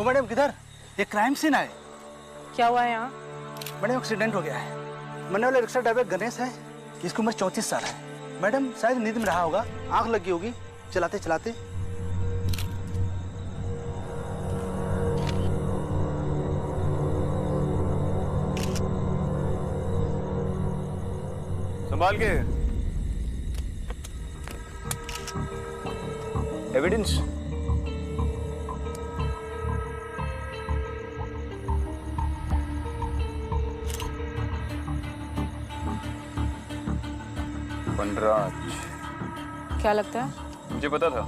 ओ madam किधर? ये crime scene है। क्या हुआ है यहाँ? मैडम एक्सीडेंट हो गया है। मरने वाला रिक्शा ड्राइवर गणेश है, इसकी उम्र 34 साल है। मैडम शायद नींद में रहा होगा, आंख लगी होगी चलाते चलाते। संभाल के। एविडेंस वनराज। क्या लगता है? मुझे पता था,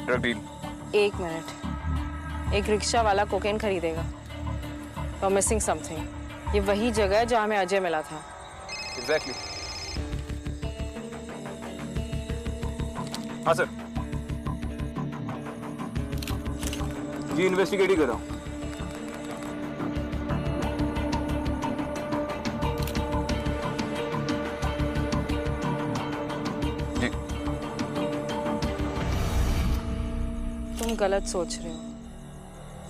ड्रग डील। 1 मिनट। एक रिक्शा वाला कोकेन खरीदेगा। You're missing something। ये वही जगह है जहाँ हमें अजय मिला था। एग्जैक्टली। हाँ सर, जी इन्वेस्टिगेट ही कर रहा हूँ। जी। तुम गलत सोच रहे हो।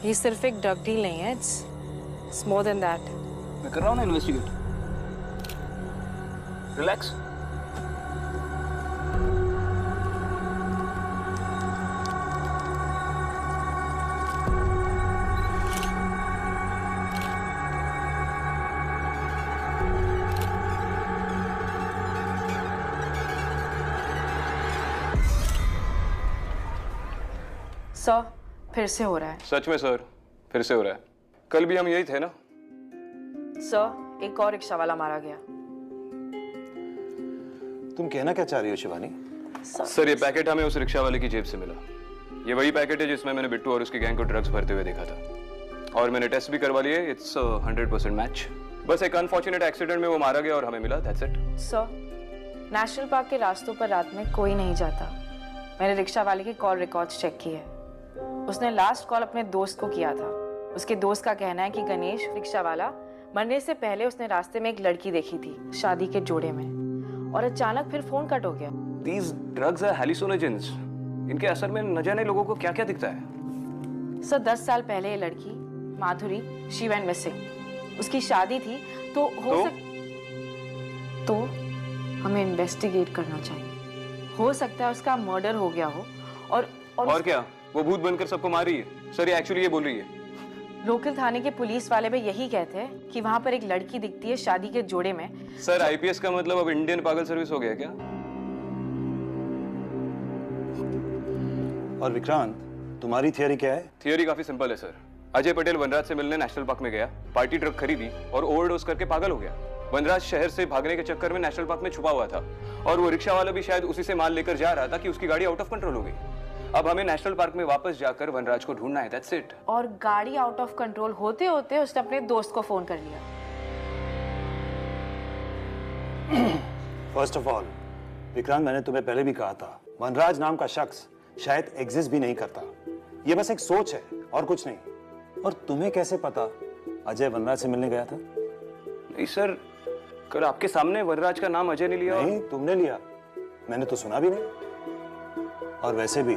ये सिर्फ एक ड्रग डील नहीं है, it's more than that। मैं कर रहा हूँ ना इन्वेस्टिगेट। रिलैक्स। सर, फिर से हो रहा है। सच में सर, फिर से हो रहा है। कल भी हम यही थे ना? सर, एक और रिक्शा वाला मारा गया। तुम कहना क्या चाह रही हो शिवानी? सर, ये पैकेट हमें उस रिक्शा वाले की जेब से मिला। ये वही पैकेट है जिसमें मैंने बिट्टू और उसकी गैंग को ड्रग्स भरते हुए देखा था, और मैंने टेस्ट भी करवा लिए। It's 100% match. बस एक अनफॉर्चुनेट एक्सीडेंट में वो मारा गया और हमें मिला, that's it. Sir, national park के रास्तों पर रात में कोई नहीं जाता। मैंने रिक्शा वाले की कॉल रिकॉर्ड्स चेक की है। उसने लास्ट कॉल अपने दोस्त को किया था। उसके दोस्त का कहना है कि गणेश रिक्शा वाला मरने से पहले उसने रास्ते में एक लड़की देखी थी शादी के जोड़े में, और अचानक फिर फोन कट हो गया। These drugs are hallucinogens। इनके असर में न जाने लोगों को क्या क्या दिखता है। सर, 10 साल पहले ये लड़की माधुरी शी वेंट मिसिंग। उसकी शादी थी तो तो हमें इन्वेस्टिगेट करना चाहिए। हो सकता है उसका मर्डर हो गया हो और क्या वो भूत बनकर सबको मार रही है? सर, ये एक्चुअली ये बोल रही है। लोकल थाने के पुलिस वाले भी यही कहते हैं कि वहां पर एक लड़की दिखती है शादी के जोड़े में। सर, आईपीएस का मतलब अब इंडियन पागल सर्विस हो गया क्या? और विक्रांत, तुम्हारी थियरी क्या है? थियरी काफी सिंपल है सर। अजय पटेल वनराज से मिलने नेशनल पार्क में गया, पार्टी ड्रग खरीदी और ओवरडोज करके पागल हो गया। वनराज शहर से भागने के चक्कर में नेशनल पार्क में छुपा हुआ था, और वो रिक्शा वाला भी शायद उसी से माल लेकर जा रहा था कि उसकी गाड़ी आउट ऑफ कंट्रोल हो गई। अब हमें नेशनल पार्क में वापस जाकर वनराज को ढूंढना है, दैट्स इट। और गाड़ी आउट ऑफ कंट्रोल होते होते उसने अपने दोस्त को फोन कर लिया। फर्स्ट ऑफ ऑल विक्रांत, मैंने तुम्हें पहले भी कहा था, वनराज नाम का शख्स शायद एग्जिस्ट भी नहीं करता। ये बस एक सोच है और कुछ नहीं। और तुम्हें कैसे पता अजय वनराज से मिलने गया था? नहीं सर, कल आपके सामने वनराज का नाम अजय ने लिया। नहीं, तुमने लिया, मैंने तो सुना भी नहीं। और वैसे भी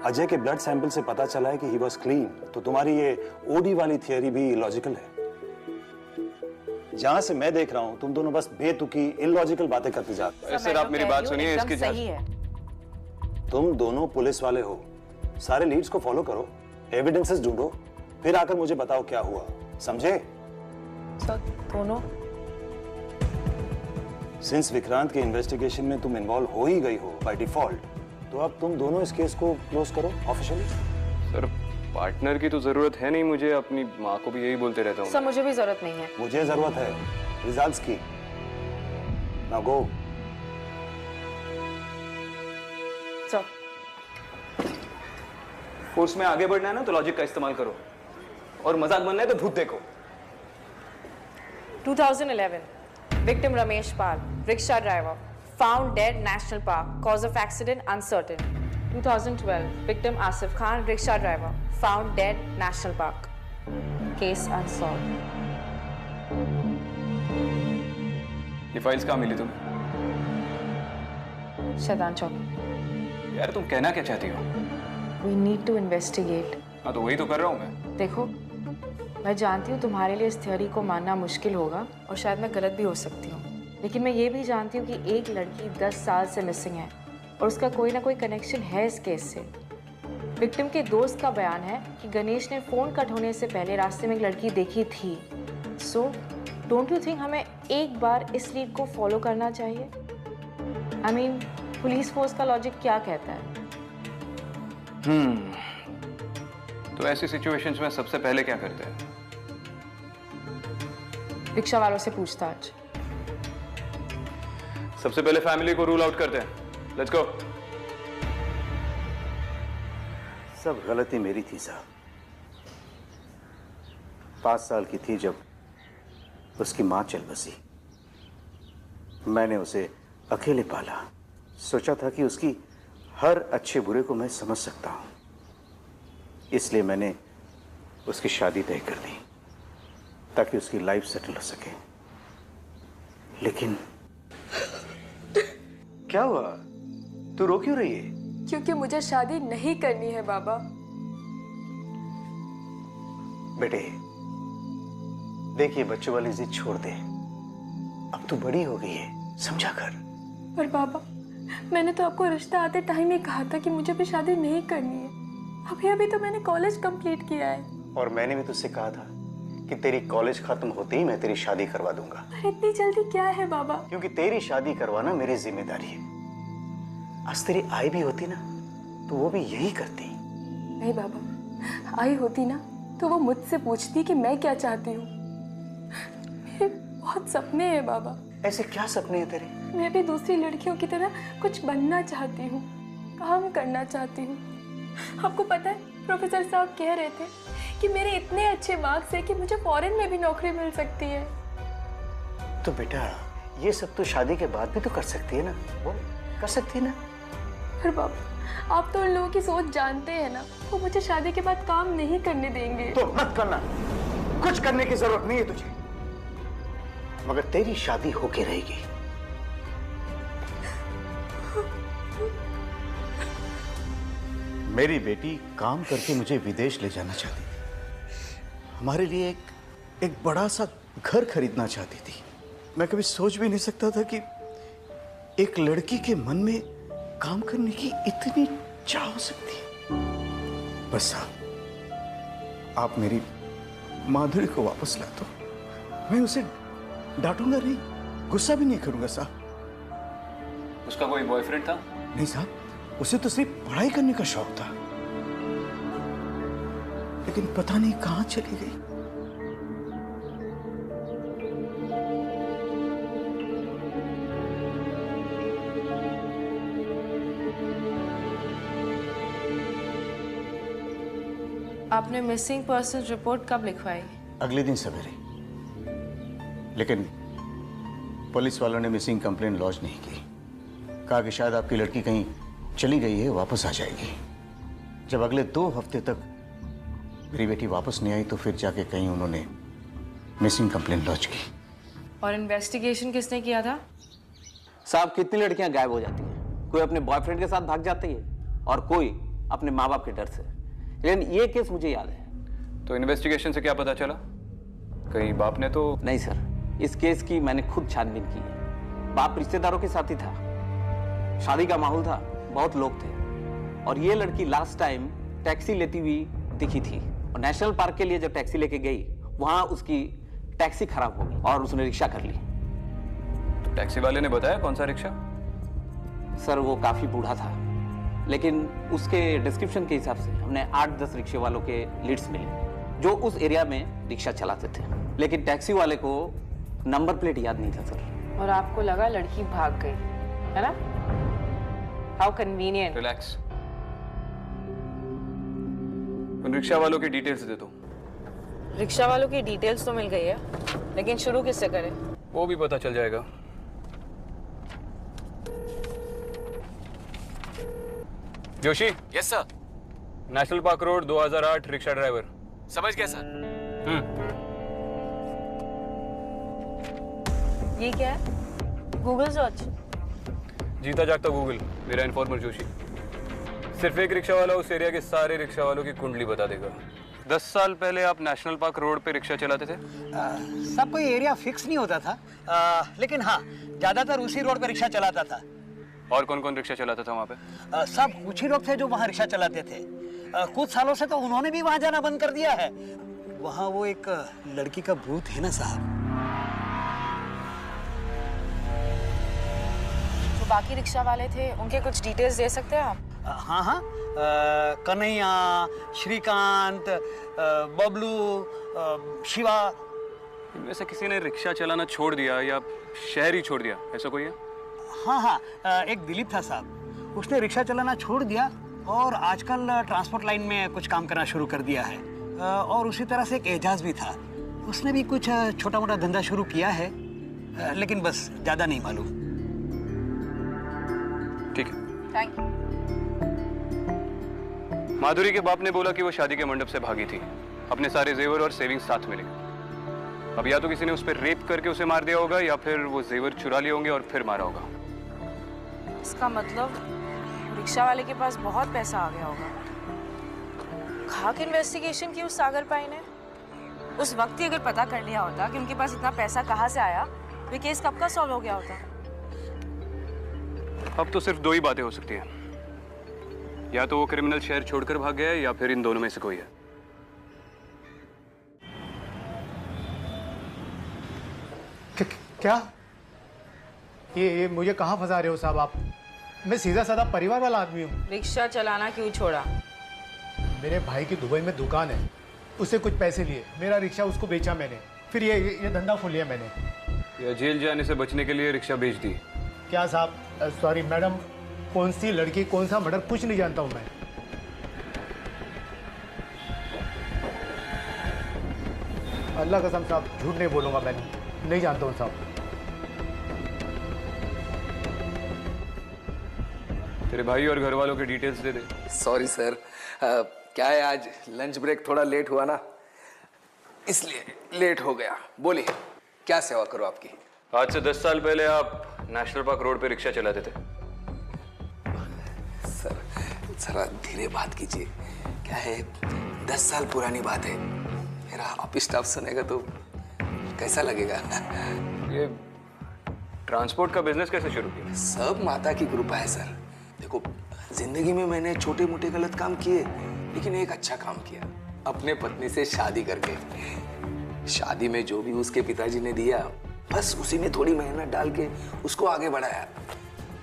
अजय के ब्लड सैंपल से पता चला है कि ही वाज क्लीन, तो तुम्हारी ये ओडी वाली थियरी भी लॉजिकल है। जहां से मैं देख रहा हूं, तुम दोनों बस बेतुकी इलॉजिकल बातें करते जाते हो। सर, आप मेरी बात सुनिए। इसकी सही है। तुम दोनों पुलिस वाले हो, सारे लीड्स को फॉलो करो, एविडेंसेस ढूंढो, फिर आकर मुझे बताओ क्या हुआ, समझे? सर, दोनों सिंस विक्रांत के इन्वेस्टिगेशन में तुम इन्वॉल्व हो ही गई हो बाय डिफॉल्ट, तो अब तुम दोनों इस केस को क्लोज करो ऑफिशियली। सर, पार्टनर की तो जरूरत है नहीं मुझे, अपनी माँ को भी यही बोलते रहता हूँ। सर, मुझे भी जरूरत नहीं है। मुझे जरूरत है रिजल्ट्स की। Now go. सर, फोर्स में आगे बढ़ना है ना तो लॉजिक का इस्तेमाल करो, और मजाक बनना है तो भूत देखो। 2011, victim Ramesh Pal, rickshaw driver, found dead National Park, cause of accident uncertain. 2012, victim Asif Khan, rickshaw driver, found dead National Park, case unsolved. ये फाइल्स कहाँ मिली तुम्हें? शैतान चौक। यार, तुम कहना क्या चाहती हो? We need to investigate. हाँ तो वही तो कर रहा हूँ मैं। देखो, मैं जानती हूँ तुम्हारे लिए इस थ्योरी को मानना मुश्किल होगा और शायद मैं गलत भी हो सकती हूँ, लेकिन मैं ये भी जानती हूँ कि एक लड़की 10 साल से मिसिंग है और उसका कोई ना कोई कनेक्शन है इस केस से। विक्टिम के दोस्त का बयान है कि गणेश ने फ़ोन कट होने से पहले रास्ते में एक लड़की देखी थी। सो डोंट यू थिंक हमें एक बार इस लीड को फॉलो करना चाहिए? आई मीन, पुलिस फोर्स का लॉजिक क्या कहता है? तो ऐसी सिचुएशंस में सबसे पहले क्या करते हैं? रिक्शा वालों से पूछताछ। सबसे पहले फैमिली को रूल आउट करते हैं। Let's go. सब गलती मेरी थी साहब। 5 साल की थी जब उसकी माँ चल बसी। मैंने उसे अकेले पाला। सोचा था कि उसकी हर अच्छे बुरे को मैं समझ सकता हूँ, इसलिए मैंने उसकी शादी तय कर दी ताकि उसकी लाइफ सेटल हो सके। लेकिन क्या हुआ? तू रो क्यों रही है? क्योंकि मुझे शादी नहीं करनी है बाबा। बेटे, देखिए, बच्चों वाली जिद छोड़ दे। अब तू बड़ी हो गई है, समझा कर। पर बाबा, मैंने तो आपको रिश्ता आते टाइम ही कहा था कि मुझे भी शादी नहीं करनी है। अभी तो मैंने कॉलेज कंप्लीट किया है। और मैंने भी तुझसे कहा था कि तेरी कॉलेज खत्म होते ही मैं तेरी शादी करवा दूंगा। पर इतनी जल्दी क्या है बाबा? क्योंकि तेरी शादी करवाना मेरी जिम्मेदारी है। आज तेरी आई भी होती ना तो वो भी यही करती। नहीं बाबा, आई होती ना तो वो मुझसे पूछती कि मैं क्या चाहती हूँ। मेरे बहुत सपने हैं बाबा। ऐसे क्या सपने हैं तेरे? मैं भी दूसरी लड़कियों की तरह कुछ बनना चाहती हूँ, काम करना चाहती हूँ। आपको पता है, प्रोफेसर साहब कह रहे थे कि मेरे इतने अच्छे मार्क्स है कि मुझे फॉरेन में भी नौकरी मिल सकती है। तो बेटा, ये सब तो शादी के बाद भी तो कर सकती है ना? बोल, कर सकती है ना? पर बाबा, आप तो उन लोगों की सोच जानते हैं ना, वो मुझे शादी के बाद काम नहीं करने देंगे। तो मत करना, कुछ करने की जरूरत नहीं है तुझे, मगर तेरी शादी होके रहेगी। मेरी बेटी काम करके मुझे विदेश ले जाना चाहती थी। हमारे लिए एक बड़ा सा घर खरीदना चाहती थी। मैं कभी सोच भी नहीं सकता था कि एक लड़की के मन में काम करने की इतनी चाह हो सकती है। बस आप मेरी माधुरी को वापस ला दो। मैं उसे डांटूंगा नहीं, गुस्सा भी नहीं करूंगा साहब। उसका कोई बॉयफ्रेंड था? नहीं साहब, उसे तो सिर्फ पढ़ाई करने का शौक था, लेकिन पता नहीं कहां चली गई। आपने मिसिंग पर्सन रिपोर्ट कब लिखवाई? अगले दिन सवेरे, लेकिन पुलिस वालों ने मिसिंग कंप्लेंट लॉन्च नहीं की। कहा कि शायद आपकी लड़की कहीं चली गई है, वापस आ जाएगी। जब अगले 2 हफ्ते तक मेरी बेटी वापस नहीं आई तो फिर जाके कहीं उन्होंने मिसिंग कंप्लेंट लॉन्च की। और इन्वेस्टिगेशन किसने किया था? साहब, कितनी लड़कियां गायब हो जाती हैं। कोई अपने बॉयफ्रेंड के साथ भाग जाती है और कोई अपने माँ बाप के डर से। लेकिन ये केस मुझे याद है। तो इन्वेस्टिगेशन से क्या पता चला? कहीं बाप ने तो? नहीं सर, इस केस की मैंने खुद छानबीन की है। बाप रिश्तेदारों के साथ ही था, शादी का माहौल था, बहुत लोग थे, और ये लड़की लास्ट टाइम टैक्सी लेती हुई दिखी थी। और नेशनल पार्क के लिए जब टैक्सी लेके गई, वहां उसकी टैक्सी खराब हो गई और उसने रिक्शा कर ली। तो टैक्सी वाले ने बताया कौन सा रिक्शा? सर, वो काफी बूढ़ा था, लेकिन उसके डिस्क्रिप्शन के हिसाब से हमने 8-10 रिक्शे वालों के लीड्स मिले जो उस एरिया में रिक्शा चलाते थे, लेकिन टैक्सी वाले को नंबर प्लेट याद नहीं था सर। और आपको लगा लड़की भाग गई, है ना? How convenient. रिलैक्स। उन रिक्शा वालों की डिटेल्स दे दो। रिक्शा वालों की डिटेल्स तो मिल गई है, लेकिन शुरू किससे करें? वो भी पता चल जाएगा। Joshi. Yes sir. National park road 2008 rickshaw driver. समझ गया सर। ये क्या है? Google search. जीता जागता गूगल, मेरा इन्फॉर्मर जोशी। सिर्फ एक रिक्शा वाला उस एरिया के सारे रिक्शा वालों की कुंडली बता देगा। 10 साल पहले आप नेशनल पार्क रोड पे रिक्शा चलाते थे? सब कोई एरिया फिक्स नहीं होता था, लेकिन हाँ, ज्यादातर उसी रोड पे रिक्शा चलाता था। और कौन कौन रिक्शा चलाता था वहाँ पे? सब कुछ ही लोग थे जो वहाँ रिक्शा चलाते थे। कुछ सालों से तो उन्होंने भी वहाँ जाना बंद कर दिया है। वहाँ वो एक लड़की का भूत है ना साहब। जो बाकी रिक्शा वाले थे उनके कुछ डिटेल्स दे सकते हैं आप? हाँ हाँ, कन्हैया, श्रीकांत, बबलू, शिवा। इनमें से किसी ने रिक्शा चलाना छोड़ दिया या शहर ही छोड़ दिया, ऐसा कोई है? हाँ हाँ, एक दिलीप था साहब, उसने रिक्शा चलाना छोड़ दिया और आजकल ट्रांसपोर्ट लाइन में कुछ काम करना शुरू कर दिया है। और उसी तरह से एक एजाज भी था, उसने भी कुछ छोटा मोटा धंधा शुरू किया है, लेकिन बस ज़्यादा नहीं मालूम। ठीक है, थैंक यू। माधुरी के बाप ने बोला कि वो शादी के मंडप से भागी थी, अपने सारे जेवर और सेविंग्स साथ मिले। अब या तो किसी ने उस पर रेप करके उसे मार दिया होगा या फिर वो जेवर चुरा लिए होंगे और फिर मारा होगा। इसका मतलब रिक्शा वाले के पास बहुत पैसा आ गया होगा। खाक इन्वेस्टिगेशन की उस सागर पाई ने उस वक्त ही अगर पता कर लिया होता कि उनके पास इतना पैसा कहाँ से आया, तो केस कब का सॉल्व हो गया होता। अब तो सिर्फ दो ही बातें हो सकती हैं, या तो वो क्रिमिनल शहर छोड़कर भाग गया है या फिर इन दोनों में से कोई है। क्या ये मुझे कहाँ फंसा रहे हो साहब आप? मैं सीधा साधा परिवार वाला आदमी हूँ। रिक्शा चलाना क्यों छोड़ा? मेरे भाई की दुबई में दुकान है, उससे कुछ पैसे लिए, मेरा रिक्शा उसको बेचा मैंने, फिर ये धंधा खोल लिया मैंने। या जेल जाने से बचने के लिए रिक्शा बेच दी? क्या साहब, सॉरी मैडम, कौन सी लड़की कौन सा मर्डर कुछ नहीं जानता हूँ मैं। अल्लाह कसम साहब झूठ नहीं बोलूँगा, मैं नहीं जानता हूँ साहब। तेरे भाई और घर वालों के डिटेल्स दे दे। सॉरी सर, क्या है आज लंच ब्रेक थोड़ा लेट हुआ ना, इसलिए लेट हो गया। बोलिए क्या सेवा करो आपकी? आज से 10 साल पहले आप नेशनल पार्क रोड पे रिक्शा चलाते थे। सर जरा धीरे बात कीजिए, क्या है 10 साल पुरानी बात है, मेरा ऑफिस स्टाफ सुनेगा तो कैसा लगेगा? ये ट्रांसपोर्ट का बिजनेस कैसे शुरू किया? सब माता की कृपा है सर। देखो, जिंदगी में मैंने छोटे मोटे गलत काम किए, लेकिन एक अच्छा काम किया, अपने पत्नी से शादी करके। शादी में जो भी उसके पिताजी ने दिया, बस उसी में थोड़ी मेहनत डाल के उसको आगे बढ़ाया।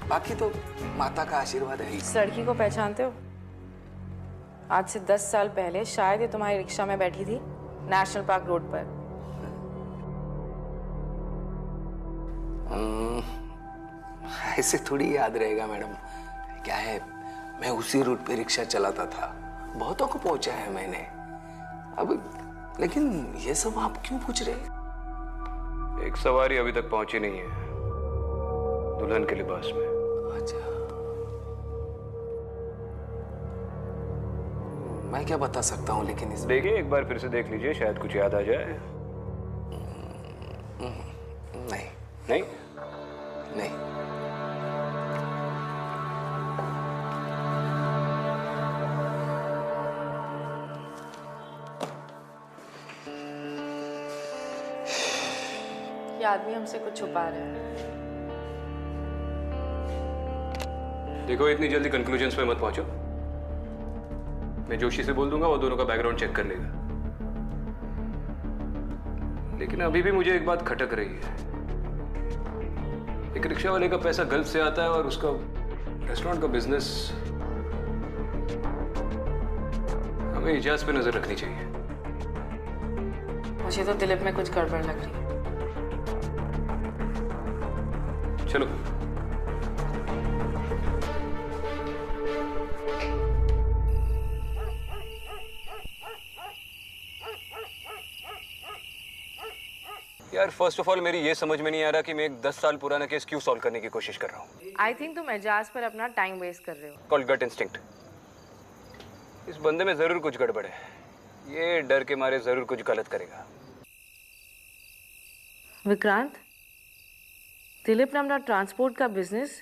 बाकी तो माता का आशीर्वाद है। इस लड़की को पहचानते हो? आज से 10 साल पहले शायद ये तुम्हारी रिक्शा में बैठी थी नेशनल पार्क रोड पर। ऐसे थोड़ी याद रहेगा मैडम, क्या है मैं उसी रूट पे रिक्शा चलाता था, बहुतों को पहुंचाया है मैंने। अब लेकिन ये सब आप क्यों पूछ रहे हैं? एक सवारी अभी तक पहुंची नहीं है, दुल्हन के लिबास में। अच्छा, मैं क्या बता सकता हूँ, लेकिन इस देखिए एक बार फिर से देख लीजिए, शायद कुछ याद आ जाए। नहीं नहीं नहीं। ये आदमी हमसे कुछ छुपा रहा है। देखो, इतनी जल्दी कंक्लूजन्स पे मत पहुंचो। मैं जोशी से बोल दूंगा, वो दोनों का बैकग्राउंड चेक कर लेगा। लेकिन अभी भी मुझे एक बात खटक रही है। एक रिक्शा वाले का पैसा गल्फ से आता है और उसका रेस्टोरेंट का बिजनेस। हमें इजाज पे नजर रखनी चाहिए। मुझे तो दिलीप में कुछ गड़बड़ लग रही है। चलो। यार, फर्स्ट ऑफ ऑल मेरी ये समझ में नहीं आ रहा कि मैं एक 10 साल पुराना केस क्यों सॉल्व करने की कोशिश कर रहा हूँ। आई थिंक तुम एजाज पर अपना टाइम वेस्ट कर रहे हो। कॉल्ड गट इंस्टिंक्ट। इस बंदे में जरूर कुछ गड़बड़ है, ये डर के मारे जरूर कुछ गलत करेगा। विक्रांत, दिलीप ने अपना ट्रांसपोर्ट का बिजनेस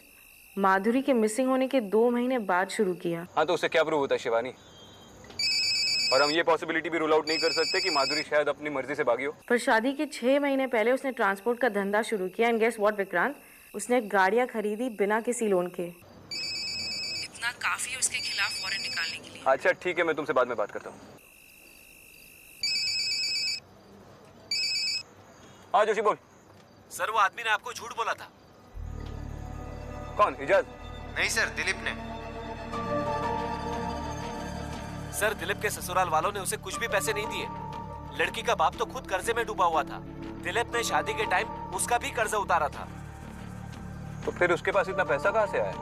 माधुरी के मिसिंग होने के 2 महीने बाद शुरू किया। हाँ तो उससे क्या प्रूव होता है शिवानी? और हम ये पॉसिबिलिटी भी रूल आउट नहीं कर सकते कि माधुरी शायद अपनी मर्जी से भागी हो। पर शादी के 6 महीने पहले उसने ट्रांसपोर्ट का धंधा शुरू किया एंड गेस व्हाट विक्रांत, उसने गाड़ियां खरीदी बिना किसी लोन के। इतना काफी है उसके खिलाफ वारंट निकालने के लिए। अच्छा ठीक है, मैं तुमसे बाद में बात करता हूँ। हाँ जोशी बोल। सर वो आदमी ने आपको झूठ बोला था। कौन? इजाज? नहीं सर, दिलीप ने। सर दिलीप के ससुराल वालों ने उसे कुछ भी पैसे नहीं दिए। लड़की का बाप तो खुद कर्जे में डूबा हुआ था। दिलीप ने शादी के टाइम उसका भी कर्जा उतारा था। तो फिर उसके पास इतना पैसा कहाँ से आया?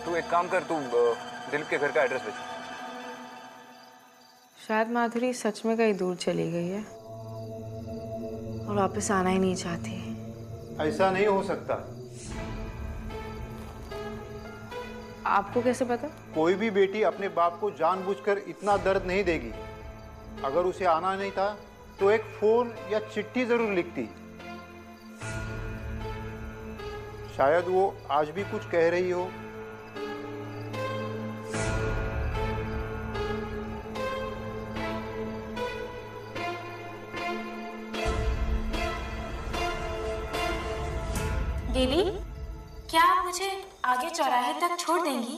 तू एक काम कर, तू दिलीप के घर का एड्रेस भेज। शायद माधुरी सच में कहीं दूर चली गई है और वापस आना ही नहीं चाहती। ऐसा नहीं हो सकता। आपको कैसे पता? कोई भी बेटी अपने बाप को जानबूझकर इतना दर्द नहीं देगी। अगर उसे आना नहीं था तो एक फोन या चिट्ठी जरूर लिखती। शायद वो आज भी कुछ कह रही हो। दीदी, क्या आप मुझे आगे चौराहे तक छोड़ देंगी?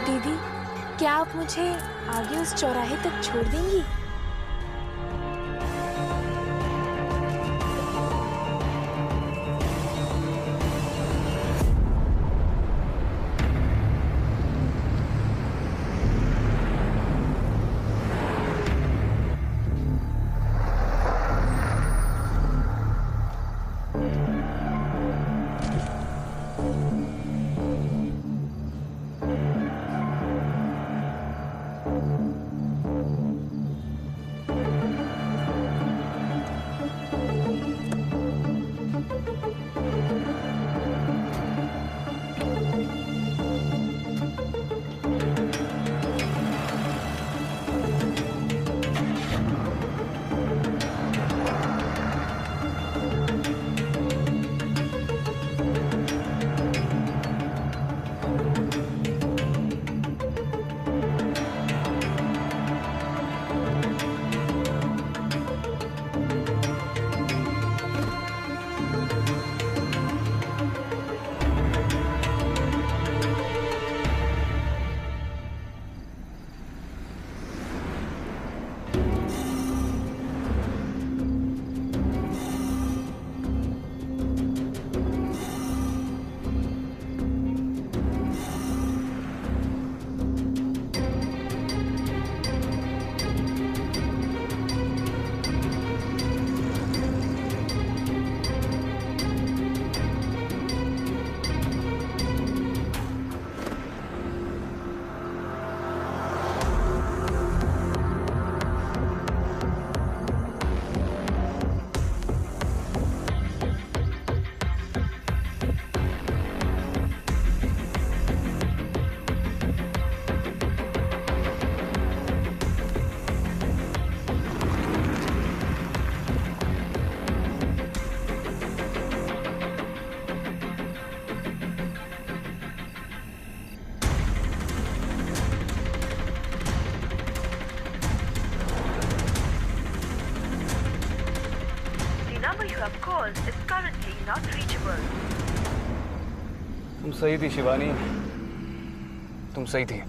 दीदी, क्या आप मुझे आगे उस चौराहे तक छोड़ देंगी? तुम सही थी शिवानी, तुम सही थी।